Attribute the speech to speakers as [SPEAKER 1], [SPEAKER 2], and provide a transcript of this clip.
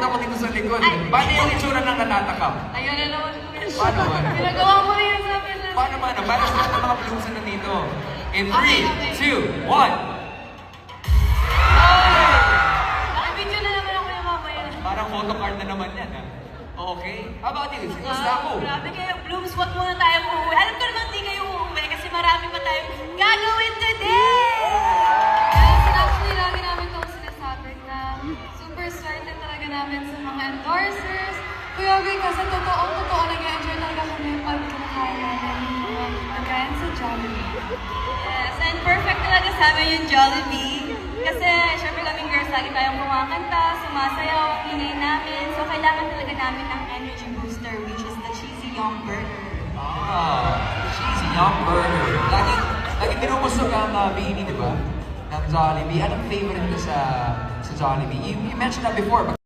[SPEAKER 1] ako dito sa likod.
[SPEAKER 2] Ay.
[SPEAKER 1] Paano yung itsura ng natatakam?
[SPEAKER 2] Ayun na naman po yan.
[SPEAKER 1] Paano ba?
[SPEAKER 2] Pinagawa mo na yan sa akin.
[SPEAKER 1] Paano? Para sa lahat ng mga blooms na nandito. In 3,
[SPEAKER 2] Okay, okay.
[SPEAKER 1] 2, 1.
[SPEAKER 2] Nakabidyo na naman ako yung mamaya.
[SPEAKER 1] Parang photocard na naman yan, ha? Okay. How about you? Sinusta ako.
[SPEAKER 2] Grabe kayo, Blooms, wag muna tayong uuwi. Alam ko naman di kayo uuwi kasi marami pa tayong gagawin today!
[SPEAKER 3] Yes, and actually, lagi namin itong sinasabi na super swerte talaga namin sa mga endorsers. Kuya Vic, kasi totoo nag-enjoy talaga kami pag kinakain namin yung mga pagkain sa Jollibee.
[SPEAKER 2] Yes, and perfect talaga sa amin yung Jollibee. Kasi syempre kaming girls, lagi tayong kumakanta, sumasayaw, ang ingay namin. So kailangan talaga namin ng energy booster, which is the Cheesy Young Burger.
[SPEAKER 1] Cheesy Young Burger. Lagi binubusog ang Bini, di ba? Ng Jollibee. Anong favorite ko sa Jollibee? You mentioned that before, but